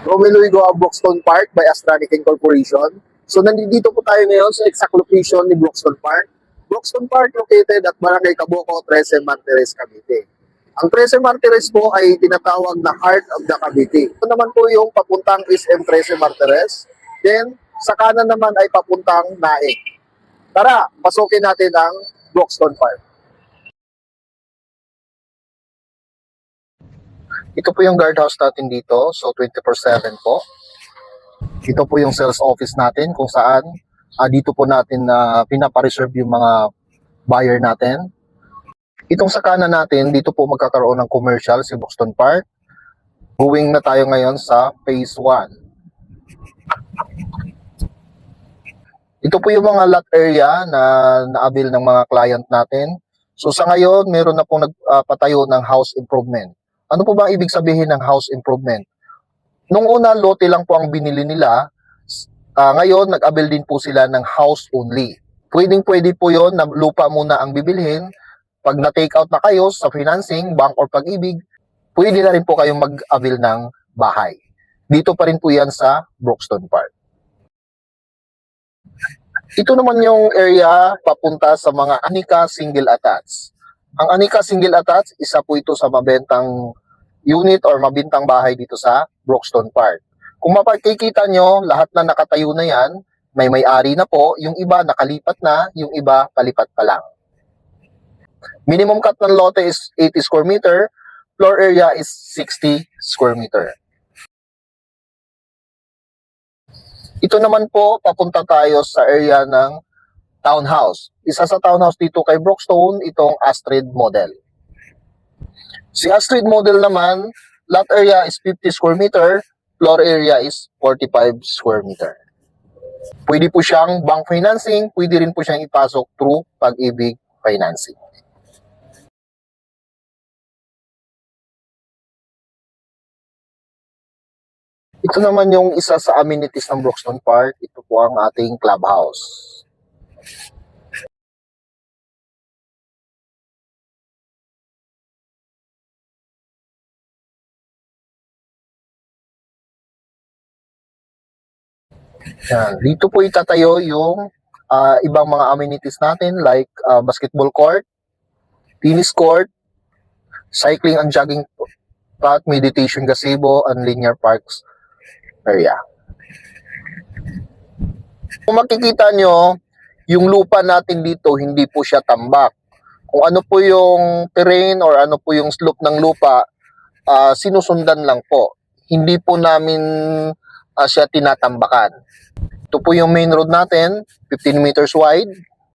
Romelu Goa Broxton Park by Astronic Corporation. So nandito po tayo ngayon sa exact location ni Broxton Park. Broxton Park located at Barangay Caboco, 13 Martires, Cavite. Ang 13 Martires po ay tinatawag na Heart of the Cavite. Ito naman po yung papuntang SM 13 Martires. Then sa kanan naman ay papuntang Naik. Tara, pasukin natin ang Broxton Park. Ito po yung guardhouse natin dito. So 24/7 po. Ito po yung sales office natin kung saan dito po natin pinapareserve yung mga buyer natin. Itong sa kanan natin, dito po magkakaroon ng commercial si Broxton Park. Going na tayo ngayon sa phase 1. Ito po yung mga lot area na na-avail ng mga client natin. So sa ngayon, meron na pong nagpatayo ng house improvement. Ano po ba ibig sabihin ng house improvement? Nung una, lote lang po ang binili nila. Ngayon, nag-avail din po sila ng house only. Pwede po yon na lupa muna ang bibilhin. Pag na-take out na kayo sa financing, bank or pag-ibig, pwede na rin po kayong mag-avail ng bahay. Dito pa rin po yan sa Broxton Park. Ito naman yung area papunta sa mga Anika Single Attached. Ang Anika Single Attached, isa po ito sa mabentang unit or mabintang bahay dito sa Broxton Park. Kung mapakikita nyo, lahat na nakatayo na yan, may-ari na po, yung iba nakalipat na, yung iba palipat pa lang. Minimum cut ng lote is 80 square meter, floor area is 60 square meter. Ito naman po, papunta tayo sa area ng townhouse. Isa sa townhouse dito kay Broxton, itong Astrid model. Si Astrid model naman, lot area is 50 square meter, floor area is 45 square meter. Pwede po siyang bank financing, pwede rin po siyang ipasok through Pag-ibig financing. Ito naman yung isa sa amenities ng Broxton Park. Ito po ang ating clubhouse. Yan. Dito po itatayo yung ibang mga amenities natin like basketball court, tennis court, cycling and jogging path, meditation gazebo, and linear parks area. Kung makikita nyo, yung lupa natin dito, hindi po siya tambak. Kung ano po yung terrain or ano po yung slope ng lupa, sinusundan lang po. Hindi po namin siya tinatambakan. Ito po yung main road natin, 15 meters wide.